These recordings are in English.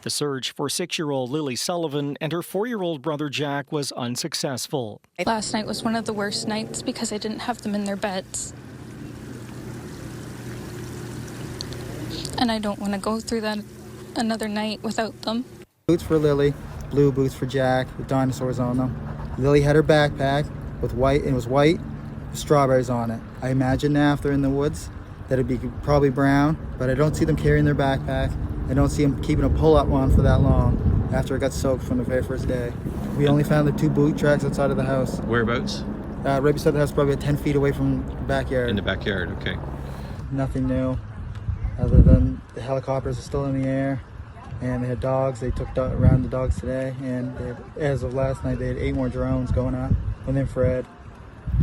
The search for 6-year-old Lily Sullivan and her 4-year-old brother Jack was unsuccessful. Last night was one of the worst nights because I didn't have them in their beds. And I don't want to go through that another night without them. Boots for Lily, blue boots for Jack with dinosaurs on them. Lily had her backpack with white, and it was white with strawberries on it. I imagine now if they're in the woods that it'd be probably brown, but I don't see them carrying their backpack. I don't see them keeping a pull-up one for that long after it got soaked from the very first day. We only found the 2 boot tracks outside of the house. Whereabouts? Right beside the house, probably 10 feet away from the backyard. In the backyard, okay. Nothing new, other than the helicopters are still in the air, and they had dogs. They took around the dogs today, and as of last night, they had 8 more drones going on with infrared.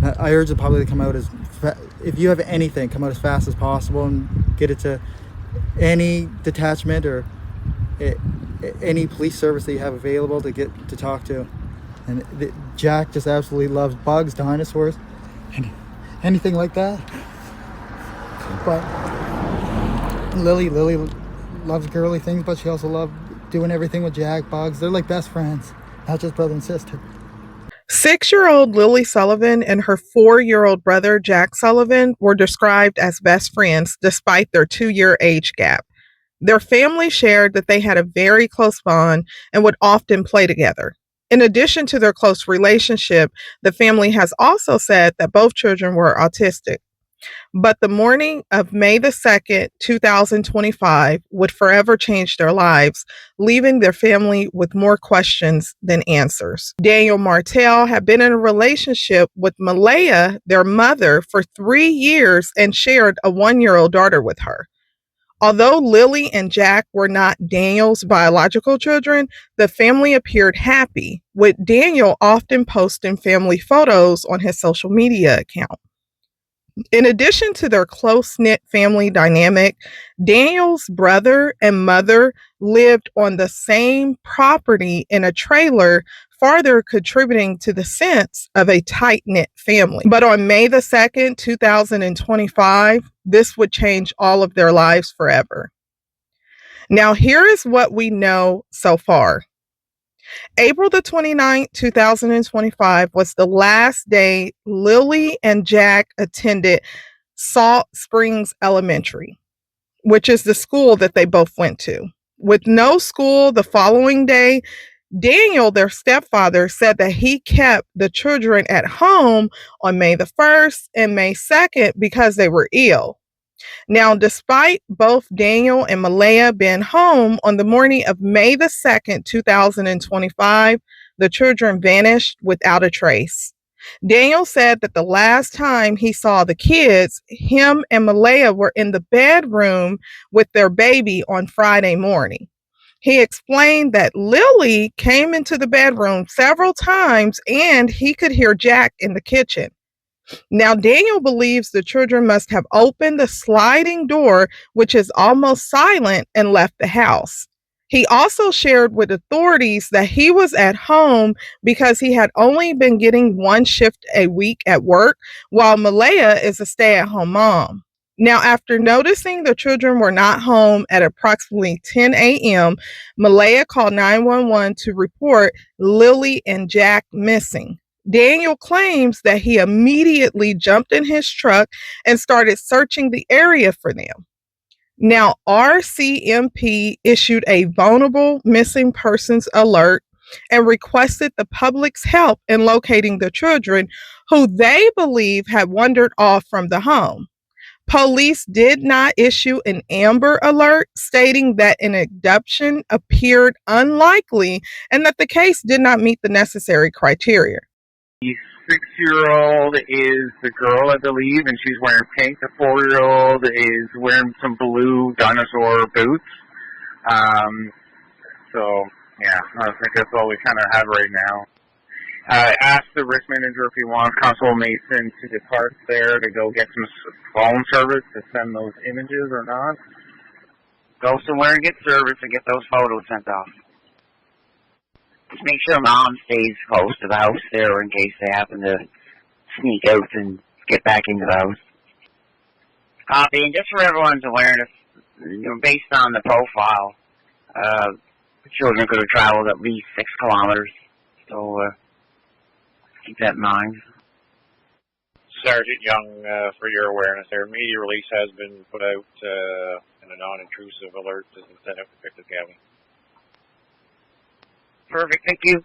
I urge the public to come out if you have anything, come out as fast as possible and get it to any detachment or any police service that you have available to get to talk to. And Jack just absolutely loves bugs, dinosaurs, and anything like that. But Lily loves girly things, but she also loves doing everything with Jack. Bugs, they're like best friends, not just brother and sister. 6-year-old Lily Sullivan and her 4-year-old brother Jack Sullivan were described as best friends despite their 2-year age gap. Their family shared that they had a very close bond and would often play together. In addition to their close relationship, the family has also said that both children were autistic. But the morning of May the 2nd, 2025 would forever change their lives, leaving their family with more questions than answers. Daniel Martell had been in a relationship with Malehya, their mother, for 3 years and shared a 1-year-old daughter with her. Although Lily and Jack were not Daniel's biological children, the family appeared happy, with Daniel often posting family photos on his social media account. In addition to their close-knit family dynamic, Daniel's brother and mother lived on the same property in a trailer, further contributing to the sense of a tight-knit family. But on May the 2nd, 2025, this would change all of their lives forever. Now, here is what we know so far. April the 29th, 2025 was the last day Lily and Jack attended Salt Springs Elementary, which is the school that they both went to. With no school the following day, Daniel, their stepfather, said that he kept the children at home on May the 1st and May 2nd because they were ill. Now, despite both Daniel and Malehya being home on the morning of May the 2nd, 2025, the children vanished without a trace. Daniel said that the last time he saw the kids, him and Malehya were in the bedroom with their baby on Friday morning. He explained that Lily came into the bedroom several times and he could hear Jack in the kitchen. Now, Daniel believes the children must have opened the sliding door, which is almost silent, and left the house. He also shared with authorities that he was at home because he had only been getting 1 shift a week at work, while Malehya is a stay-at-home mom. Now, after noticing the children were not home at approximately 10 a.m., Malehya called 911 to report Lily and Jack missing. Daniel claims that he immediately jumped in his truck and started searching the area for them. Now, RCMP issued a vulnerable missing persons alert and requested the public's help in locating the children, who they believe had wandered off from the home. Police did not issue an Amber Alert, stating that an abduction appeared unlikely and that the case did not meet the necessary criteria. The 6-year-old is the girl, I believe, and she's wearing pink. The 4-year-old is wearing some blue dinosaur boots. So, yeah, I think that's all we kind of have right now. I asked the risk manager if he wants Constable Mason to depart there to go get some phone service to send those images or not. Go somewhere and get service and get those photos sent off. Just make sure Mom stays close to the house there in case they happen to sneak out and get back into the house. Copy, and just for everyone's awareness, based on the profile, The children could have traveled at least 6 kilometers. So keep that in mind. Sergeant Young, for your awareness there, media release has been put out and a non-intrusive alert has been sent out to Pictou County. Perfect, thank you.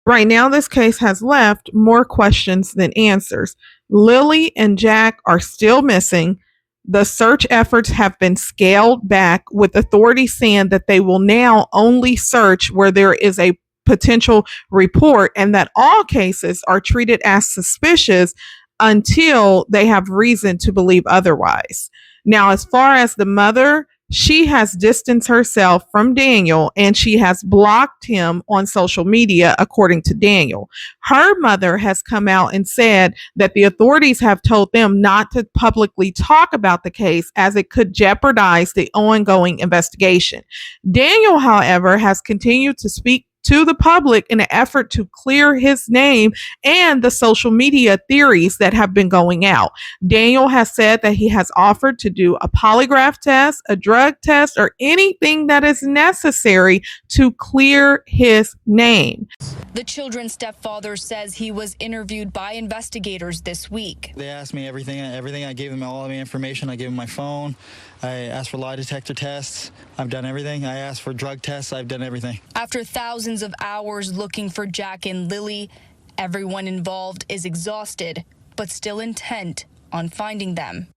Right now, this case has left more questions than answers. Lily and Jack are still missing. The search efforts have been scaled back, with authorities saying that they will now only search where there is a potential report and that all cases are treated as suspicious until they have reason to believe otherwise. Now, as far as the mother, she has distanced herself from Daniel and she has blocked him on social media, according to Daniel. Her mother has come out and said that the authorities have told them not to publicly talk about the case as it could jeopardize the ongoing investigation. Daniel, however, has continued to speak to the public in an effort to clear his name and the social media theories that have been going out. Daniel has said that he has offered to do a polygraph test, a drug test, or anything that is necessary to clear his name. The children's stepfather says he was interviewed by investigators this week. They asked me everything. I gave them all of the information. I gave them my phone. I asked for lie detector tests. I've done everything. I asked for drug tests. I've done everything. After thousands of hours looking for Jack and Lily, everyone involved is exhausted, but still intent on finding them.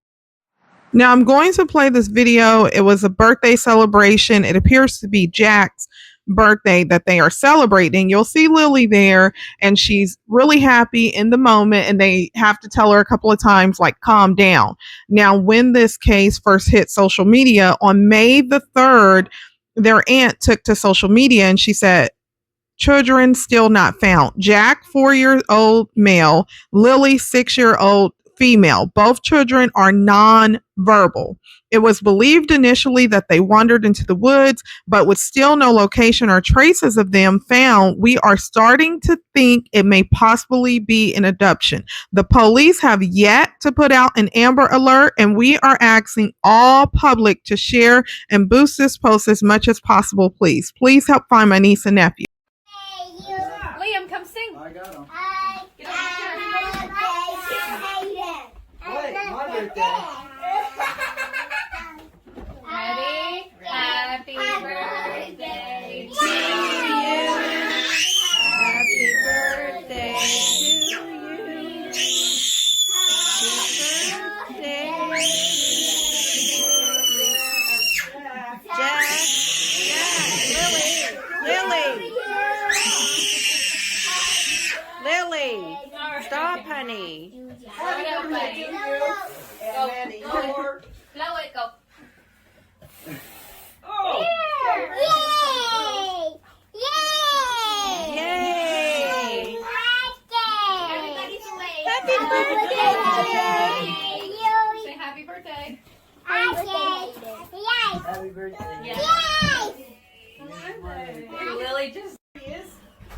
Now, I'm going to play this video. It was a birthday celebration. It appears to be Jack's birthday that they are celebrating. You'll see Lily there, and she's really happy in the moment, and they have to tell her a couple of times, like, calm down. Now, when this case first hit social media on May the 3rd, their aunt took to social media and she said, children still not found. Jack, 4-year-old male, Lily, 6-year-old female. Both children are non-verbal. It was believed initially that they wandered into the woods, but with still no location or traces of them found, we are starting to think it may possibly be an abduction. The police have yet to put out an Amber Alert, and we are asking all public to share and boost this post as much as possible, please. Please help find my niece and nephew. Liam, come sing. I got them. Get up Wait, my birthday. Ready? Happy birthday to you. Happy birthday to you. Happy birthday. Lily. Stop, honey. Happy birthday to you. And then Blow it, go. Oh! Yay! Yay! Happy birthday! Say happy birthday. Happy birthday. Lily just...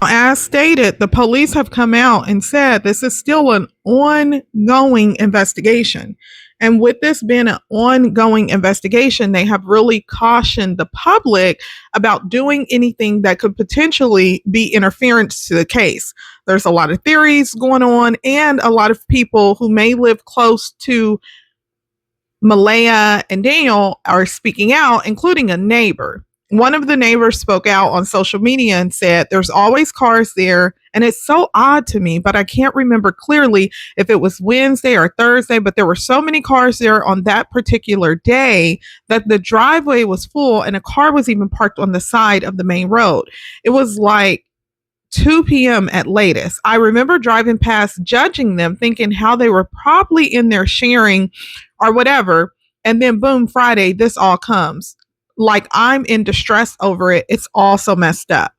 As stated, the police have come out and said this is still an ongoing investigation. And with this being an ongoing investigation, they have really cautioned the public about doing anything that could potentially be interference to the case. There's a lot of theories going on, and a lot of people who may live close to Malehya and Daniel are speaking out, including a neighbor. One of the neighbors spoke out on social media and said, there's always cars there. And it's so odd to me, but I can't remember clearly if it was Wednesday or Thursday, but there were so many cars there on that particular day that the driveway was full and a car was even parked on the side of the main road. It was like 2 p.m. at latest. I remember driving past, judging them, thinking how they were probably in there sharing or whatever. And then boom, Friday, this all comes. Like I'm in distress over it. It's all so messed up.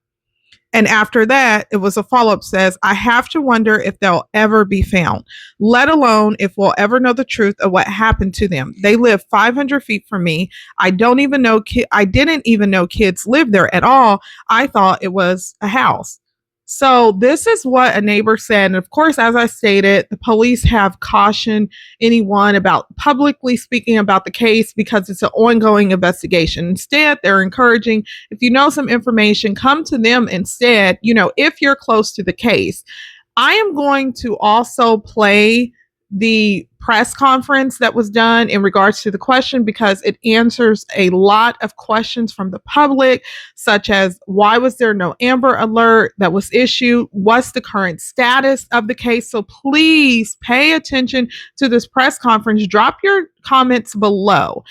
And after that, it was a follow-up says, I have to wonder if they'll ever be found, let alone if we'll ever know the truth of what happened to them. They live 500 feet from me. I didn't even know kids lived there at all. I thought it was a house. So this is what a neighbor said. And of course, as I stated, the police have cautioned anyone about publicly speaking about the case because it's an ongoing investigation. Instead, they're encouraging, if you know some information, come to them instead, if you're close to the case. I am going to also play the press conference that was done in regards to the question because it answers a lot of questions from the public, such as why was there no Amber Alert that was issued? What's the current status of the case? So please pay attention to this press conference. Drop your comments below.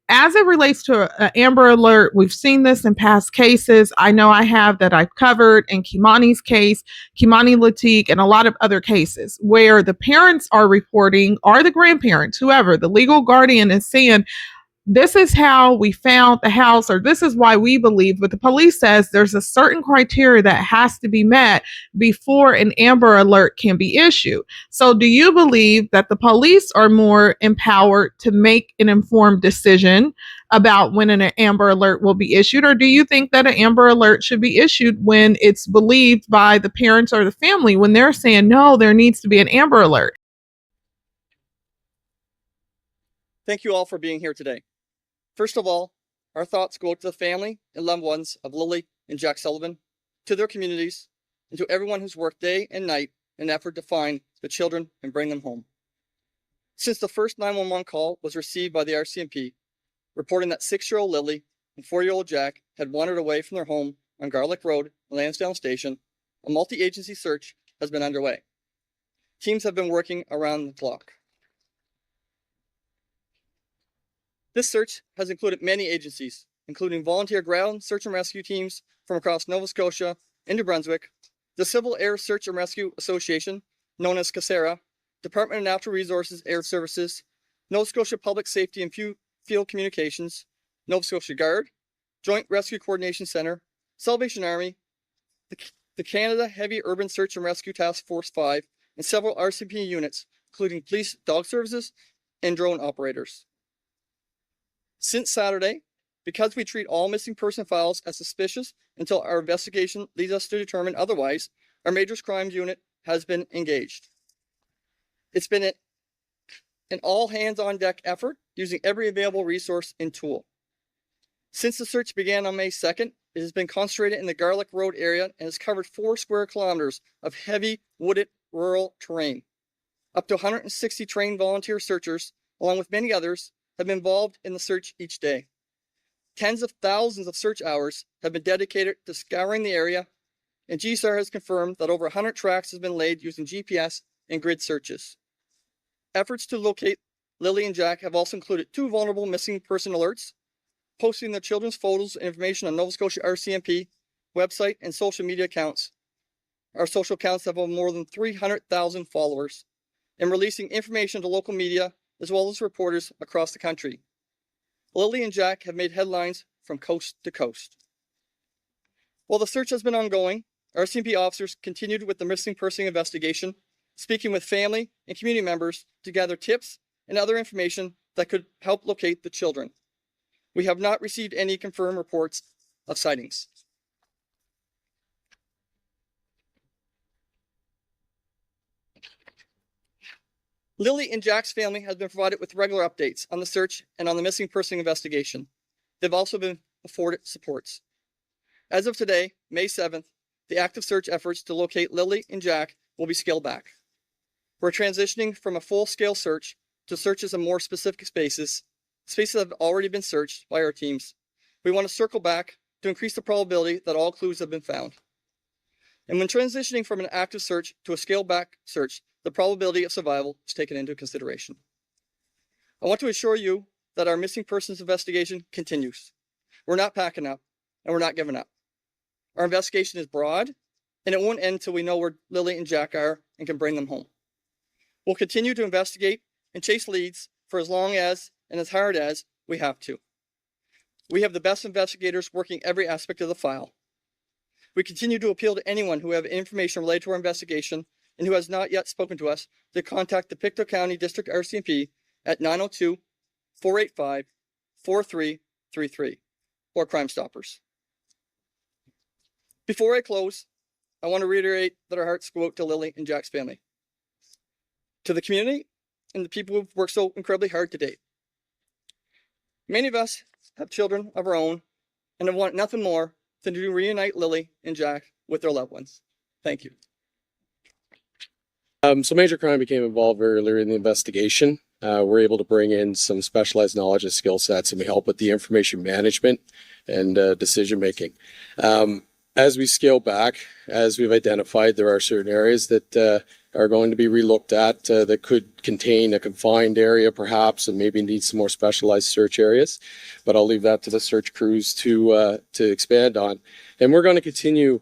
As it relates to an Amber Alert, we've seen this in past cases. I know I have that I've covered in Kimani's case, Kimani Latique, and a lot of other cases where the parents are reporting, or the grandparents, whoever, the legal guardian is saying, this is how we found the house, or this is why we believe, but the police says there's a certain criteria that has to be met before an Amber Alert can be issued. So do you believe that the police are more empowered to make an informed decision about when an Amber Alert will be issued, or do you think that an Amber Alert should be issued when it's believed by the parents or the family when they're saying, no, there needs to be an Amber Alert? Thank you all for being here today. First of all, our thoughts go out to the family and loved ones of Lily and Jack Sullivan, to their communities, and to everyone who's worked day and night in an effort to find the children and bring them home. Since the first 911 call was received by the RCMP, reporting that 6-year-old Lily and 4-year-old Jack had wandered away from their home on Garlick Road, Lansdowne Station, a multi-agency search has been underway. Teams have been working around the clock. This search has included many agencies, including volunteer ground search and rescue teams from across Nova Scotia and New Brunswick, the Civil Air Search and Rescue Association, known as CASERA, Department of Natural Resources Air Services, Nova Scotia Public Safety and Field Communications, Nova Scotia Guard, Joint Rescue Coordination Center, Salvation Army, the Canada Heavy Urban Search and Rescue Task Force 5, and several RCMP units, including police dog services and drone operators. Since Saturday, because we treat all missing person files as suspicious until our investigation leads us to determine otherwise, our Major Crimes Unit has been engaged. It's been an all-hands-on-deck effort using every available resource and tool. Since the search began on May 2nd, it has been concentrated in the Garlick Road area and has covered 4 square kilometers of heavy, wooded, rural terrain. Up to 160 trained volunteer searchers, along with many others, have been involved in the search each day. Tens of thousands of search hours have been dedicated to scouring the area, and GSAR has confirmed that over 100 tracks have been laid using GPS and grid searches. Efforts to locate Lily and Jack have also included 2 vulnerable missing person alerts, posting their children's photos and information on Nova Scotia RCMP website and social media accounts. Our social accounts have more than 300,000 followers, and releasing information to local media as well as reporters across the country. Lily and Jack have made headlines from coast to coast. While the search has been ongoing, RCMP officers continued with the missing person investigation, speaking with family and community members to gather tips and other information that could help locate the children. We have not received any confirmed reports of sightings. Lily and Jack's family has been provided with regular updates on the search and on the missing person investigation. They've also been afforded supports. As of today, May 7th, the active search efforts to locate Lily and Jack will be scaled back. We're transitioning from a full-scale search to searches in more specific spaces that have already been searched by our teams. We want to circle back to increase the probability that all clues have been found. And when transitioning from an active search to a scaled-back search, the probability of survival is taken into consideration. I want to assure you that our missing persons investigation continues. We're not packing up, and we're not giving up. Our investigation is broad, and it won't end until we know where Lily and Jack are and can bring them home. We'll continue to investigate and chase leads for as long as and as hard as we have to. We have the best investigators working every aspect of the file. We continue to appeal to anyone who have information related to our investigation and who has not yet spoken to us to contact the Pictou County District RCMP at 902-485-4333 or Crime Stoppers. Before I close, I want to reiterate that our hearts go out to Lily and Jack's family, to the community, and the people who've worked so incredibly hard to date. Many of us have children of our own and have want nothing more than to reunite Lily and Jack with their loved ones. Thank you. So Major Crime became involved very early in the investigation. We're able to bring in some specialized knowledge and skill sets, and we help with the information management and decision making. As we scale back, as we've identified, there are certain areas that are going to be relooked at that could contain a confined area perhaps, and maybe need some more specialized search areas. But I'll leave that to the search crews to expand on. And we're going to continue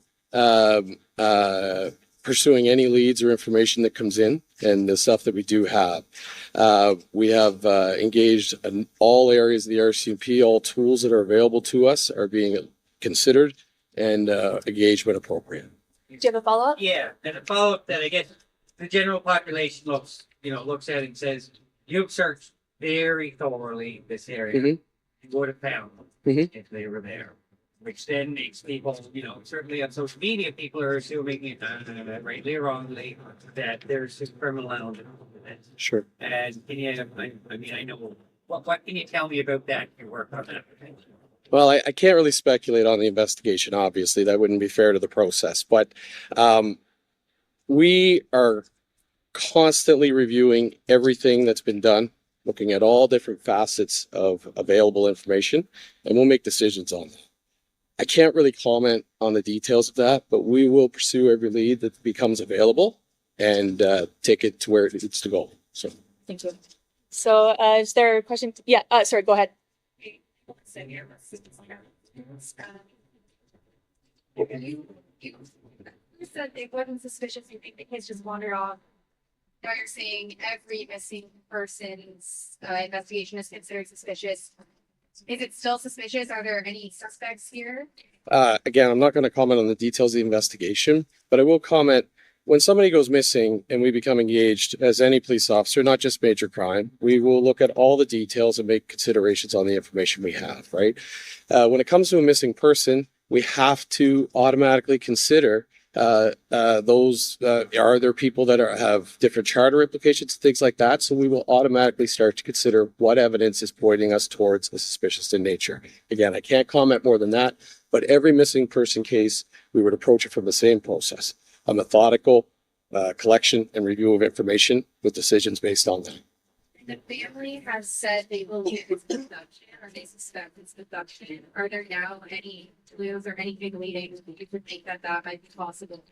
pursuing any leads or information that comes in, and the stuff that we do have. We have engaged in all areas of the RCMP. All tools that are available to us are being considered and engaged when appropriate. Do you have a follow-up? Yeah, and a follow-up that I guess the general population looks at it and says, you've searched very thoroughly this area. Mm-hmm. You would have found them if they were there. Which then makes people, certainly on social media, people are assuming, rightly or wrongly, that there's some criminal element in it. Sure. And can you, I know, what can you tell me about that, your work on that? Well, I can't really speculate on the investigation, obviously. That wouldn't be fair to the process. But we are constantly reviewing everything that's been done, looking at all different facets of available information, and we'll make decisions on that. I can't really comment on the details of that, but we will pursue every lead that becomes available and take it to where it needs to go. So, thank you. So, is there a question? Yeah, sorry, go ahead. You said it wasn't suspicious. You think the kids just wandered off. Now you're saying every missing person's investigation is considered suspicious. Is it still suspicious? Are there any suspects here? Again, I'm not going to comment on the details of the investigation, but I will comment when somebody goes missing and we become engaged as any police officer, not just major crime, we will look at all the details and make considerations on the information we have, right? When it comes to a missing person, we have to automatically consider those are there people that have different charter implications, things like that. So we will automatically start to consider what evidence is pointing us towards a suspicious in nature. Again, I can't comment more than that, but every missing person case, we would approach it from the same process, a methodical collection and review of information with decisions based on that. The family has said they believe it's abduction, or they suspect it's abduction. Are there now any clues or anything leading you to think that might be possible?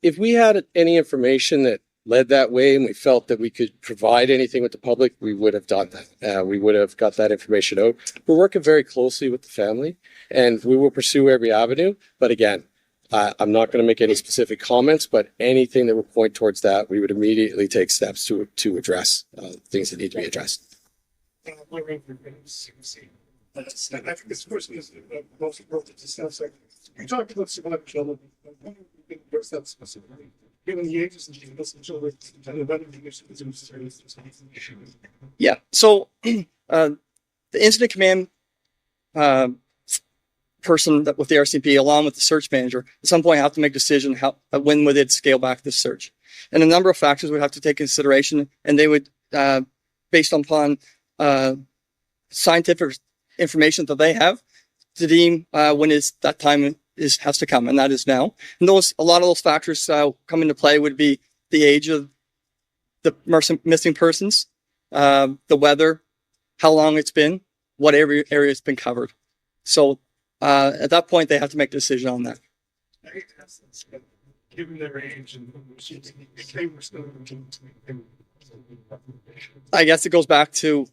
If we had any information that led that way and we felt that we could provide anything with the public, we would have done that. We would have got that information out. We're working very closely with the family and we will pursue every avenue. But again, I'm not going to make any specific comments, but anything that would point towards that, we would immediately take steps to address things that need to be addressed. I think this person is most important to discuss. You talked about survivor children. What's that specifically? Given the ages and the children, yeah. So the incident command person that with the RCMP, along with the search manager, at some point have to make a decision when would it scale back this search, and a number of factors would have to take consideration, and they would, based upon scientific information that they have, to deem when that time has to come, and that is now. And a lot of those factors come into play would be the age of the missing persons, the weather, how long it's been, what area it's been covered. So at that point, they have to make a decision on that. Given their age and if they were still I guess it goes back to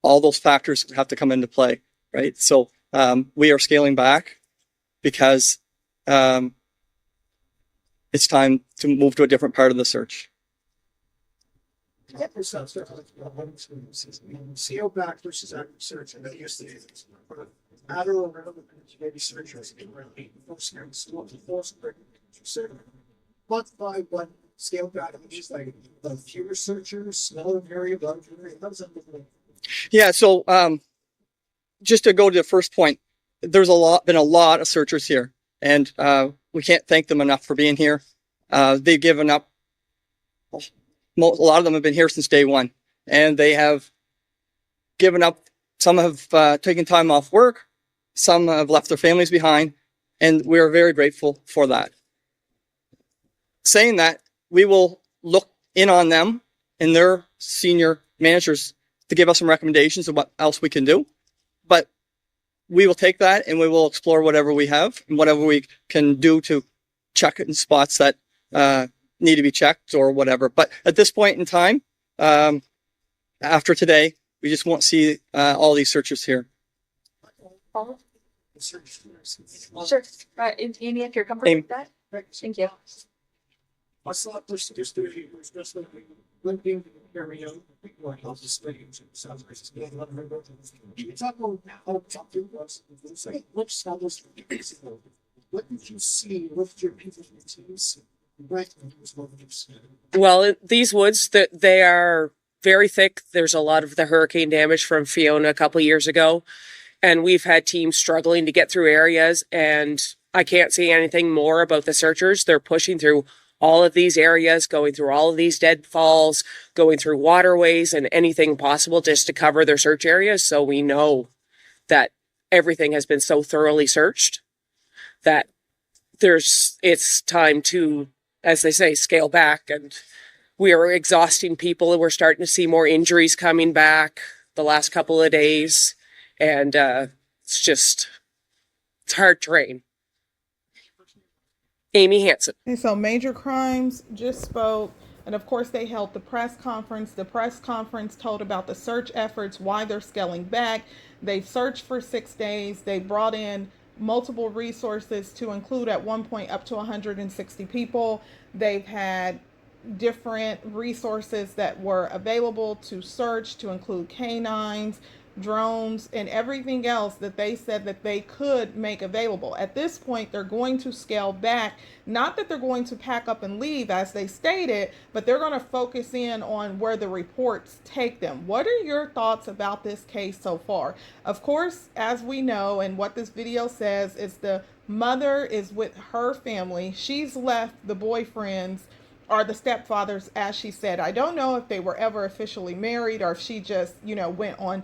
all those factors have to come into play, right? So we are scaling back because it's time to move to a different part of the search. Scale back versus active search, and that used to be at or around the maybe searchers quantify what scale back is like fewer searchers, smaller area, larger area. How does that look like? Yeah, so just to go to the first point, there's been a lot of searchers here, and we can't thank them enough for being here. They've given up. A lot of them have been here since day one, and they have given up. Some have taken time off work, some have left their families behind, and we are very grateful for that. Saying that, we will look in on them and their senior managers to give us some recommendations of what else we can do. But we will take that and we will explore whatever we have and whatever we can do to check it in spots that need to be checked or whatever. But at this point in time, after today, we just won't see all these searches here. Sure. Amy, if you're comfortable with that. Thank you. I saw this history, especially linking area, like I'll just say, sounds like it's getting a lot of members. You talk about how something was, like, which sounds what did you see with your people from teams? Right. Well, these woods, they are very thick. There's a lot of the hurricane damage from Fiona a couple of years ago, and we've had teams struggling to get through areas, and I can't say anything more about the searchers. They're pushing through all of these areas, going through all of these deadfalls, going through waterways and anything possible just to cover their search areas. So we know that everything has been so thoroughly searched that it's time to, as they say, scale back. And we are exhausting people, and we're starting to see more injuries coming back the last couple of days. And it's hard terrain. Amy Hansen. And so Major Crimes just spoke, and of course they held the press conference. The press conference told about the search efforts, why they're scaling back. They've searched for 6 days. They brought in multiple resources to include at one point up to 160 people. They've had different resources that were available to search, to include canines, drones, and everything else that they said that they could make available. At this point, they're going to scale back. Not that they're going to pack up and leave, as they stated, but they're going to focus in on where the reports take them. What are your thoughts about this case so far? Of course, as we know, and what this video says, is the mother is with her family. She's left the boyfriends, or the stepfathers, as she said. I don't know if they were ever officially married, or if she just, went on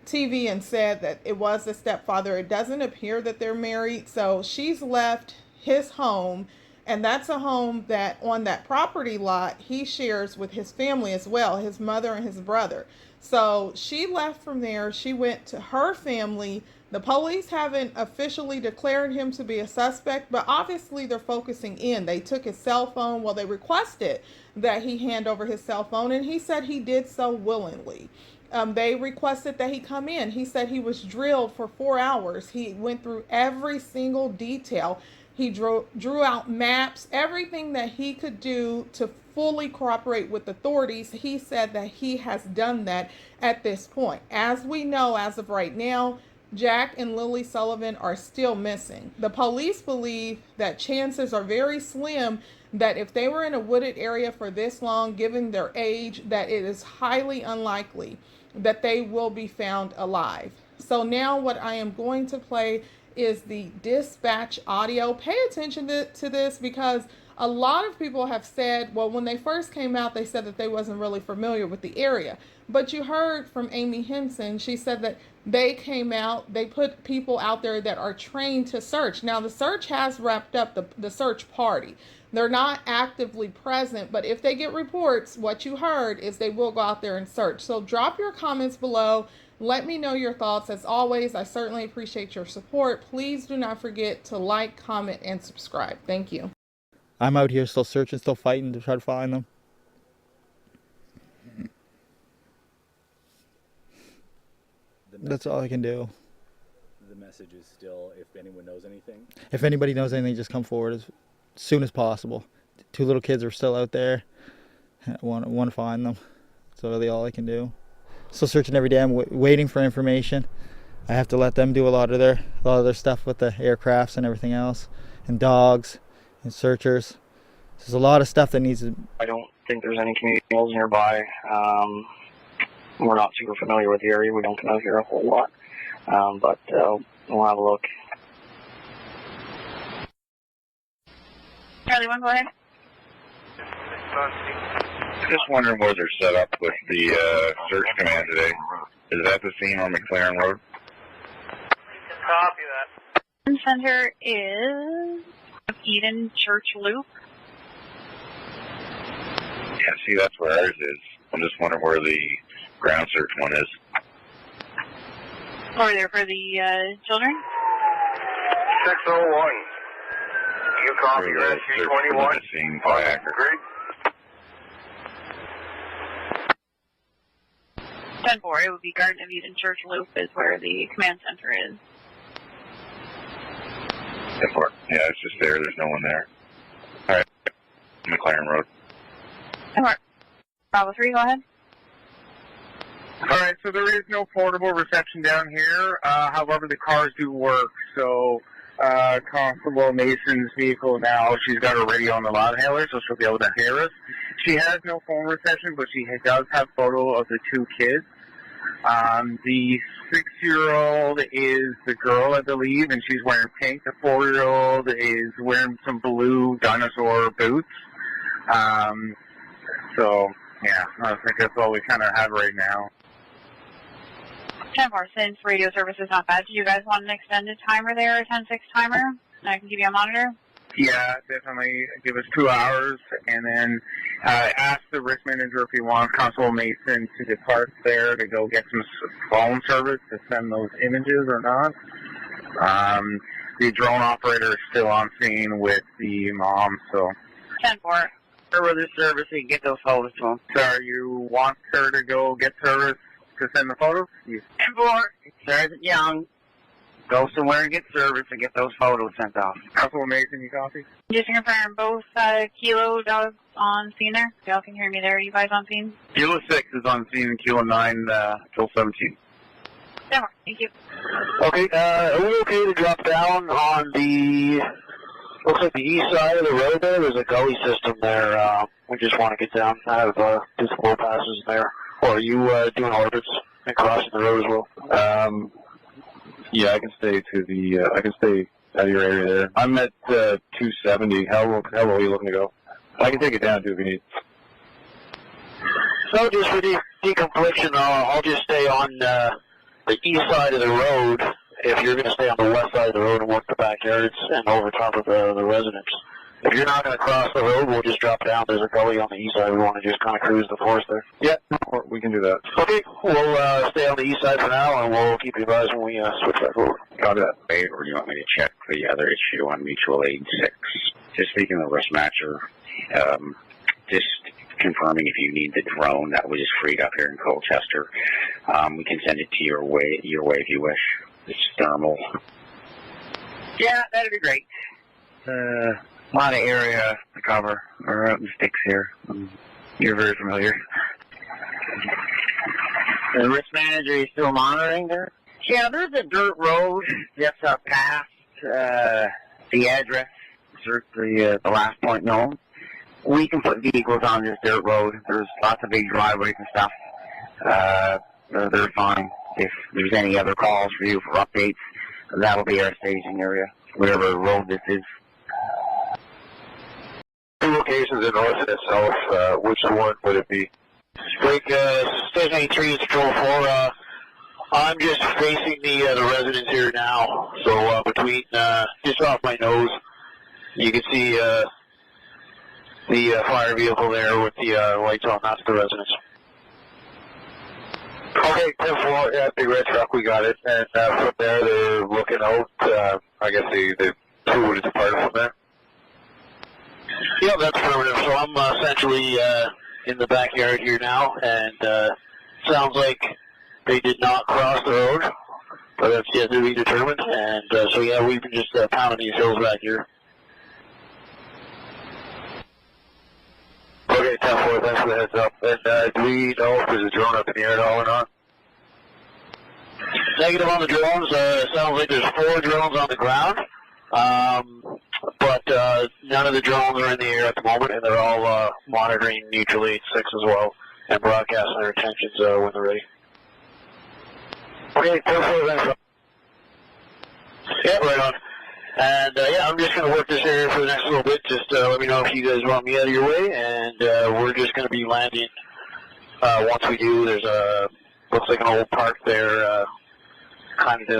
TV and said that it was the stepfather. It doesn't appear that they're married. So she's left his home, and that's a home that on that property lot he shares with his family as well, his mother and his brother. So she left from there. She went to her family. The police haven't officially declared him to be a suspect, but obviously they're focusing in. They took his cell phone. Well, they requested that he hand over his cell phone, and he said he did so willingly. They requested that he come in. He said he was drilled for 4 hours. He went through every single detail. He drew out maps, everything that he could do to fully cooperate with authorities. He said that he has done that at this point. As we know, as of right now, Jack and Lily Sullivan are still missing. The police believe that chances are very slim that if they were in a wooded area for this long, given their age, that it is highly unlikely that they will be found alive. So now what I am going to play is the dispatch audio. Pay attention to this, because a lot of people have said, well, when they first came out, they said that they wasn't really familiar with the area. But you heard from Amy Henson. She said that they came out, they put people out there that are trained to search. Now, the search has wrapped up, the search party. They're not actively present, but if they get reports, what you heard is they will go out there and search. So drop your comments below. Let me know your thoughts. As always, I certainly appreciate your support. Please do not forget to like, comment, and subscribe. Thank you. I'm out here still searching, still fighting to try to find them. That's all I can do. The message is still, if anyone knows anything. If anybody knows anything, just come forward as soon as possible. 2 little kids are still out there. I want to find them. That's really all I can do. Still searching every day. I'm waiting for information. I have to let them do a lot of their stuff with the aircrafts and everything else, and dogs and searchers. There's a lot of stuff that needs to. I don't think there's any community mills nearby. We're not super familiar with the area. We don't come out here a whole lot, but we'll have a look. Charlie 1, go ahead. Just wondering where they're set up with the search command today. Is that the scene on McLaren Road? Copy that. Center is Eden Church Loop. Yeah, see, that's where ours is. I'm just wondering where the ground search one is. Over there for the children? 601. You copy that, 221. Missing kayaker. Great. 10-4, it would be Garden of Eden Church Loop is where the command center is. 10-4. Yeah, it's just there. There's no one there. All right. McLaren Road. 10-4. Bravo 3, go ahead. All right, so there is no portable reception down here. However, the cars do work. So Constable Mason's vehicle now, she's got her radio on the loudhailer, so she'll be able to hear us. She has no phone reception, but she does have photo of the two kids. The 6-year-old is the girl, I believe, and she's wearing pink. The 4-year-old is wearing some blue dinosaur boots. So, yeah, I think that's all we kind of have right now. 10-4, since radio service is not bad, do you guys want an extended timer there, a 10-6 timer? And I can give you a monitor? Yeah, definitely. Give us 2 hours, and then ask the risk manager if he wants Constable Mason to depart there to go get some phone service to send those images or not. The drone operator is still on scene with the mom, so. 10-4. With the service, so you can get those photos to him. So you want her to go get service to send the photos? 10-4. Sergeant Young. Go somewhere and get service and get those photos sent off. Constable Mason, you copy? Just to confirm, both Kilo dogs on scene there? Y'all can hear me there. Are you guys on scene? Kilo 6 is on scene and Kilo 9 till 17. 10-4. Thank you. Okay, are we okay to drop down on the, looks like the east side of the road there? There's a gully system there. We just want to get down. I have just low passes there. Or are you doing orbits and crossing the road as well? Yeah, I can stay to the. I can stay out of your area there. I'm at 270. How low are you looking to go? I can take it down too if you need. So just for deconfliction, I'll just stay on the east side of the road. If you're going to stay on the west side of the road and work the backyards and over top of the residence. If you're not going to cross the road, we'll just drop down. There's a gully on the east side. We want to just kind of cruise the forest there. Yeah, we can do that. Okay, we'll stay on the east side for now, and we'll keep you advised when we switch back over. Got that. Or do you want me to check the other issue on mutual aid 6? Just speaking of the risk matcher, just confirming if you need the drone that was just freed up here in Colchester, we can send it to your way if you wish. It's thermal. Yeah, that'd be great. A lot of area to cover. We're out in the sticks here. You're very familiar. The risk manager is still monitoring there? Yeah, there's a dirt road just up past the address, the last point known. We can put vehicles on this dirt road. There's lots of big driveways and stuff. They're fine. If there's any other calls for you for updates, that'll be our staging area, whatever road this is. 2 locations in north and south. Which one would it be? Break Station 83 is Control 4. I'm just facing the residence here now. So between just off my nose, you can see the fire vehicle there with the lights on. That's the residence. Okay, 10-4, yeah, big red truck, we got it. And from there, they're looking out. I guess the two would have departed from there. Yeah, that's affirmative. So I'm essentially in the backyard here now, and sounds like they did not cross the road, but that's yet to be determined. And so, yeah, we've been just pounding these hills back here. Okay, 10-4, thanks for the heads up. And do we know if there's a drone up in the air at all or not? Negative on the drones. Sounds like there's 4 drones on the ground. But none of the drones are in the air at the moment, and they're all monitoring Mutual Aid 6 as well, and broadcasting their intentions when they're ready. Okay, 10-4, thanks. Yeah, right on. And yeah, I'm just going to work this area for the next little bit. Just let me know if you guys want me out of your way, and we're just going to be landing. Once we do, there's a looks like an old park there, kind of to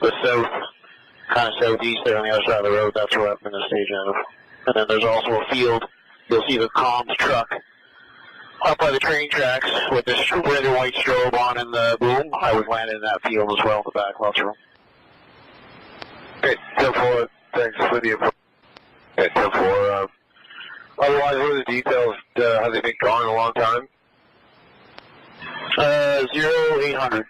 the south, kind of southeast there on the other side of the road. That's where I'm going to stage out of. And then there's also a field. You'll see the comms truck up by the train tracks with this red and white strobe on and the boom. I was landing in that field as well in the back, lots of room. Okay, 10-4, thanks for the info. Okay, 10-4. Otherwise, what are the details? Have they been gone in a long time? 0800.